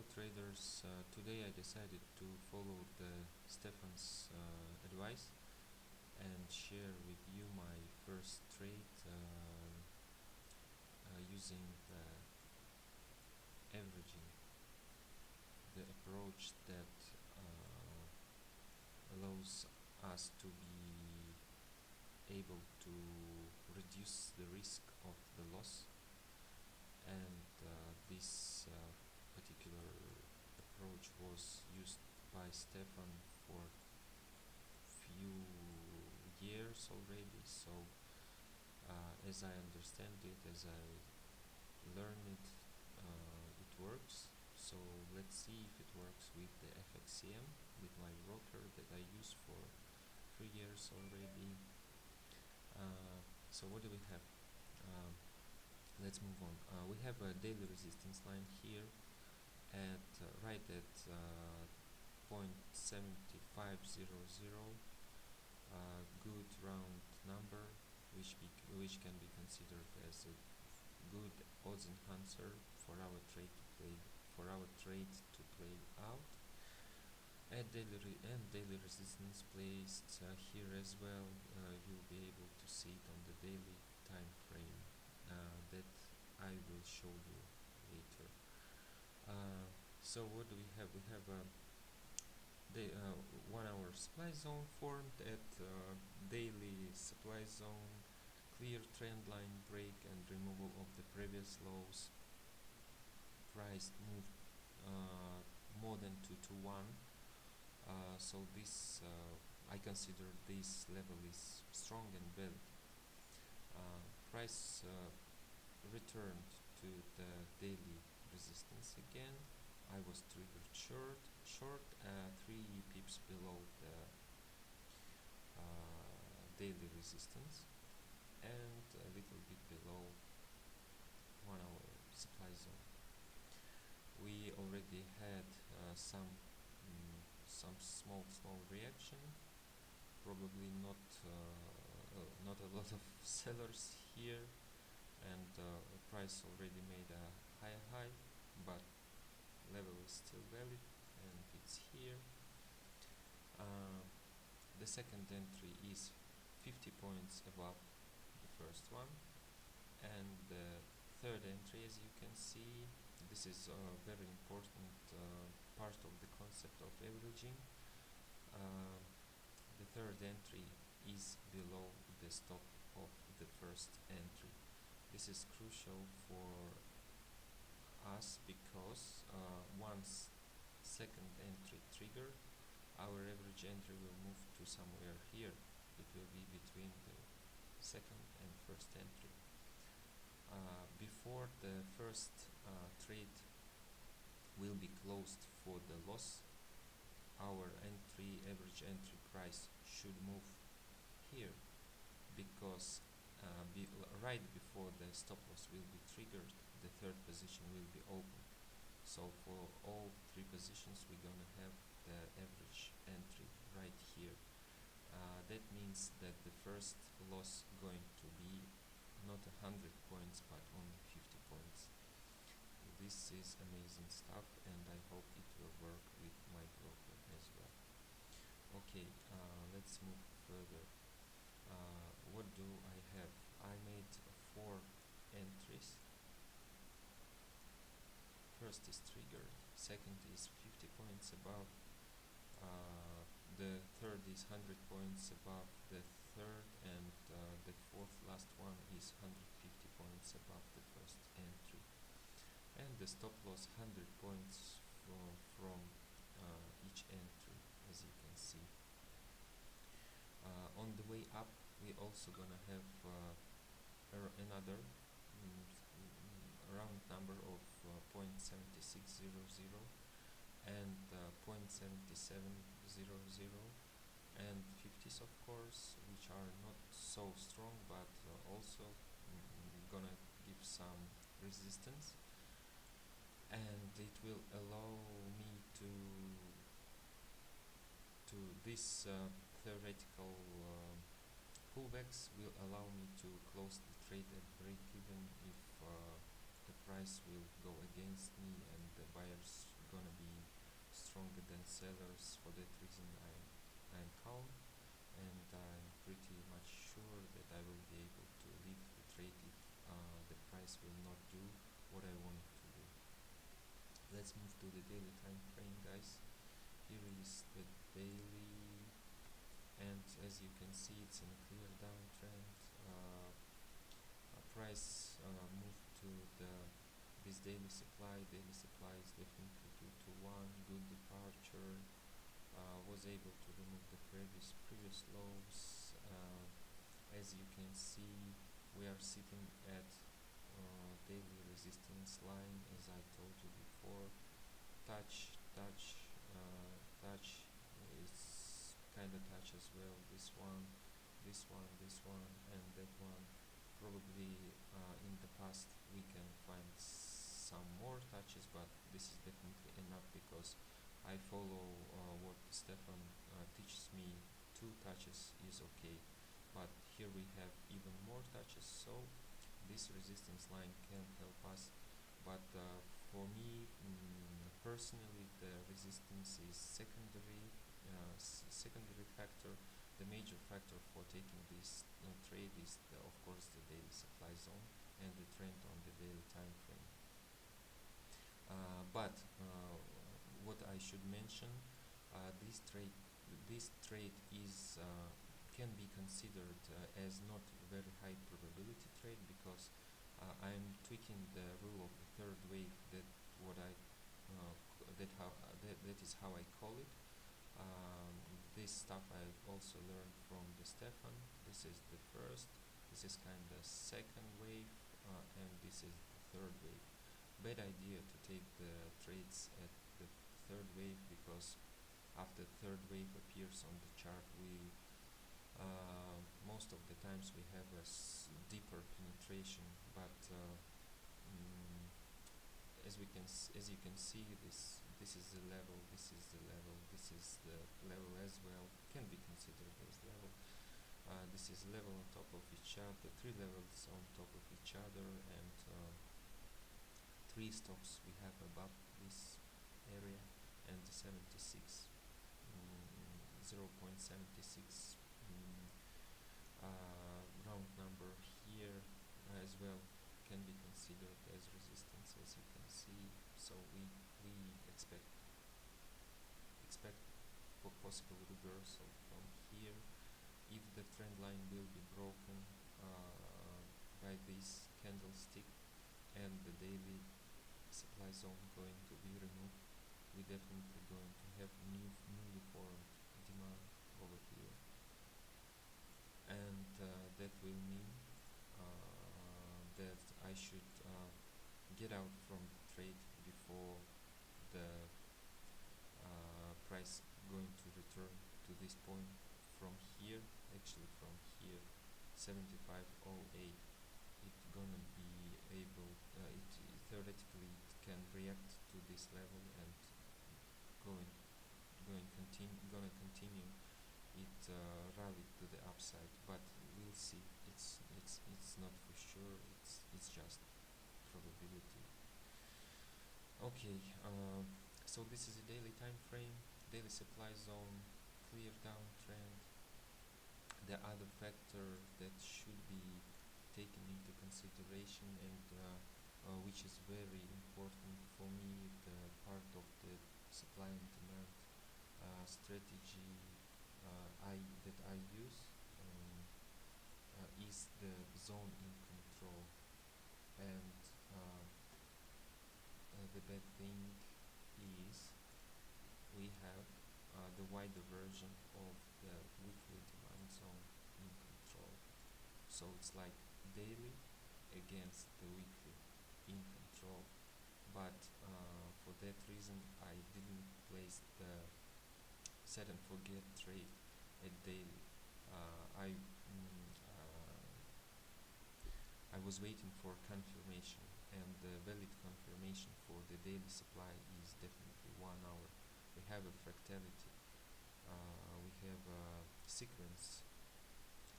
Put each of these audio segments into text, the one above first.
Hello traders, today I decided to follow Stefan's advice and share with you my first trade using the averaging, the approach that allows us to be able to reduce the risk of the loss, and this particular approach was used by Stefan for few years already, so as I understand it, as I learn it, it works. So let's see if it works with the FXCM, with my broker that I use for 3 years already. So what do we have? Let's move on. We have a daily resistance line here at right at 0.7500, good round number, which can be considered as a good odds enhancer for our trade to play out. At daily resistance placed here as well. You'll be able to see it on the daily time frame that I will show you later. So what do we have? We have the 1 hour supply zone formed at daily supply zone, clear trend line break and removal of the previous lows. Price moved more than 2 to 1. So this I consider this level is strong and valid. Price returned to the daily resistance again. I was triggered short 3 pips below the daily resistance and a little bit below 1 hour supply zone. We already had some small reaction, probably not a lot of sellers here, and price already made a higher high, but level is still valid and it's here. The second entry is 50 points above the first one, and the third entry, as you can see, this is a very important part of the concept of averaging. The third entry is below the stop of the first entry. This is crucial for us because once second entry triggered, our average entry will move to somewhere here. It will be between the second and first entry. Before the first trade will be closed for the loss, our average entry price should move here, because right before the stop loss will be triggered, the third position will be open. So for all 3 positions, we're gonna have the average entry right here. That means that the first loss going to be not 100 points but only 50 points. This is amazing stuff, and I hope it will work with my broker as well. Okay, let's move further. What do I have? I made 4 entries. First is triggered, second is 50 points above, the third is 100 points above the third, and the fourth last one is 150 points above the first entry. And the stop loss 100 points from each entry, as you can see. On the way up, we also gonna have another round number of 0.7600 and 0.7700 and 50s, of course, which are not so strong but also gonna give some resistance, and it will allow me to this theoretical pullbacks will allow me to close the trade at break even if the price will go against me and the buyers stronger than sellers. For that reason I'm calm, and I'm pretty much sure that I will be able to leave the trade if the price will not do what I want it to do. Let's move to the daily time frame, guys. Here is the daily, and as you can see, it's in a clear downtrend. Price moved to this daily supply. Daily supply is definitely 2 to 1. Good departure. Was able to remove the previous lows. As you can see, we are sitting at daily resistance line, as I told you before. Touch, is kind of touch as well. This one, and that one. Probably in the past we can find some more touches, but this is definitely enough because I follow what Stefan teaches me. 2 touches is okay, but here we have even more touches, so this resistance line can help us. But for me, personally, the resistance is secondary factor. The major factor for taking this trade is of course the daily supply zone and the trend on the daily time frame. But what I should mention, this trade is can be considered as not very high probability trade, because I'm tweaking the rule of the third wave. That is how I call it. This stuff I also learned from the Stefan. This is the first, this is kind of second wave, and this is the third wave. Bad idea to take the trades at the third wave, because after third wave appears on the chart, we most of the times we have a deeper penetration, but as you can see, this is the level, this is the level, this is the level as well, can be considered as level. This is level on top of each other, 3 levels on top of each other, and 3 stops we have above this area, and 0.76 round number here as well can be considered as resistance, as you can see. So we expect possible reversal from here. If the trend line will be broken by this candlestick and the daily supply zone going to be removed, we definitely going to have newly formed demand over here, and that will mean that I should get out from the trade before the price going to return to this point from here. Actually from here, 75.08, it gonna be able, theoretically it can react to this level and gonna continue it rally to the upside, but we'll see. It's not for sure, it's just probability. Okay, so this is a daily time frame, daily supply zone, clear downtrend. The other factor that should be taken into consideration, and which is very important for me, the part of the supply and demand strategy that I use, is the zone in control. And the bad thing is we have the wider version of the weekly demand zone in control. So it's like daily against the weekly in control. But for that reason, I didn't place the set and forget trade at daily. I was waiting for confirmation, and the valid confirmation for the daily supply is definitely 1 hour. We have a fractality, we have a sequence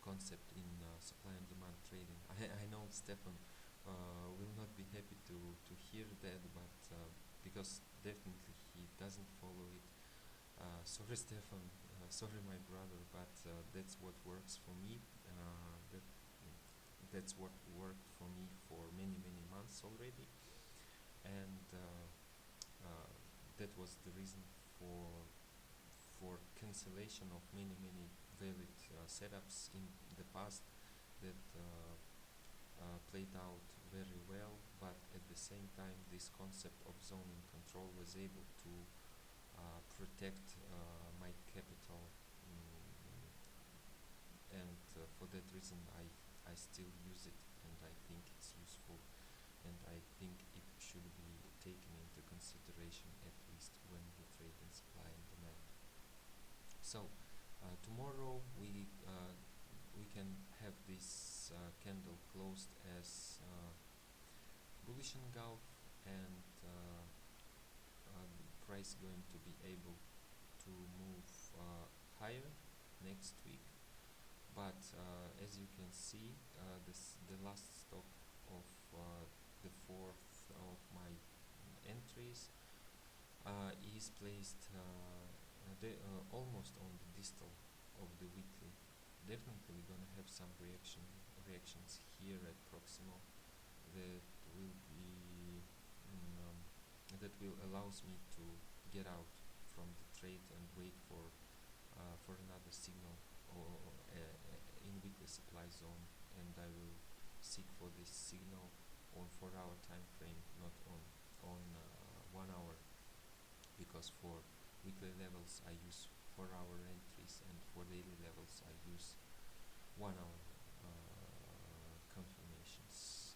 concept in supply and demand trading. I know Stefan will not be happy to hear that, but because definitely he doesn't follow it, Sorry, Stefan. Sorry, my brother, but that's what works for me. That's what worked for me for many, many months already, and that was the reason for cancellation of many, many valid setups in the past that played out very well, but at the same time this concept of zoning control was able to protect my capital, and for that reason I still use it, and I think it's useful, and I think it should be taken into consideration at least when you trade in supply and demand. So tomorrow we can have this candle closed as bullish engulf, and the price going to be able to move higher next week. But as you can see, the last stop of the fourth of my entries is placed almost on the distal of the weekly. Definitely gonna have some reactions here at proximal that will be that will allows me to get out from the trade and wait for another signal or in weekly supply zone, and I will seek for this signal on 4-hour time frame, not on 1 hour, because for weekly levels I use 4-hour entries, and for daily levels I use 1 hour confirmations.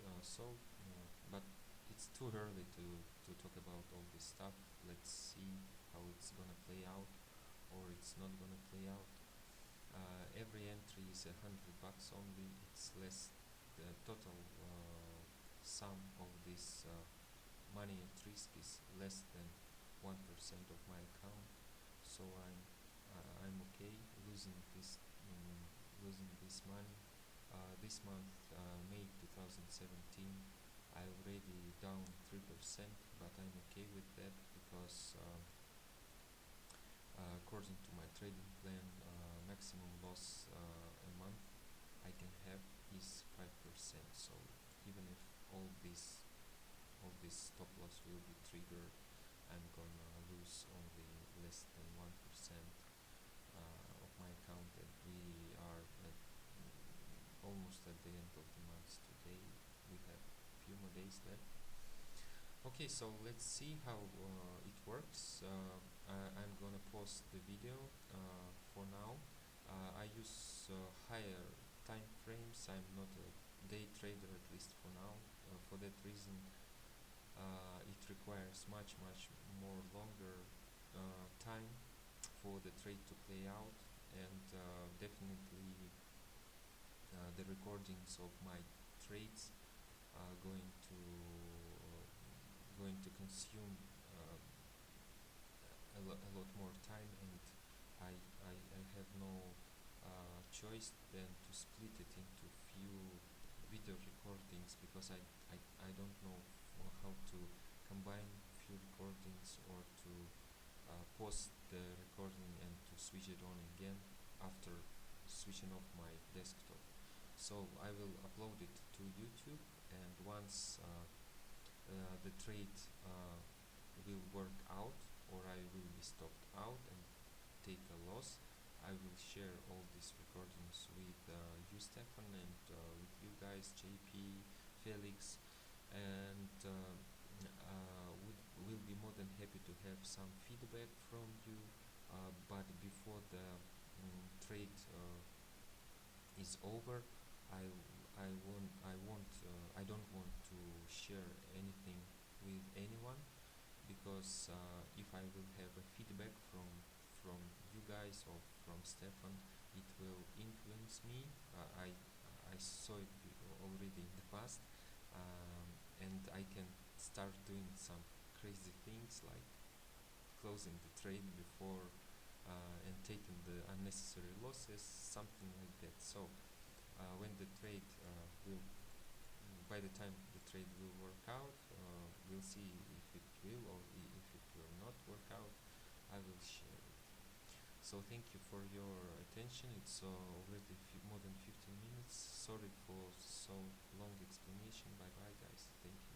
But it's too early to talk about all this stuff. Let's see how it's gonna play out, or it's not gonna play out. Every entry is $100 only. It's less. The total sum of this money at risk is less than 1% of my account. So I'm okay losing this money. This month, May 2017, I already down 3%, but I'm okay with that because according to my trading plan, maximum loss a month I can have is 5%. So even if all this stop loss will be triggered, I'm gonna lose only less than 1% of my account, and we are almost at the end of the month today. We have a few more days left. Okay, so let's see how it works. I'm gonna pause the video for now. I use higher time frames. I'm not a day trader, at least for now. For that reason, it requires much more longer time for the trade to play out, and definitely the recordings of my trades are going to consume a lot more time, and I have no choice than to split it into few video recordings, because I don't know how to combine few recordings, or to pause the recording and to switch it on again after switching off my desktop. So I will upload it to YouTube, and once the trade will work out, or I will be stopped out and take a loss, I will share all these recordings with you, Stefan, and with you guys, JP, Felix, and will be more than happy to have some feedback from you. But before the trade is over, I don't want to share anything with anyone, because if I will have a feedback from you guys or from Stefan, it will influence me. I saw it already in the past, and I can start doing some crazy things like closing the trade before and taking the unnecessary losses, something like that. So when the trade by the time the trade will work out, we'll see if it will or if it will not work out. I will share it. So thank you for your attention. It's already more than 15 minutes. Sorry for so long explanation. Bye bye guys. Thank you.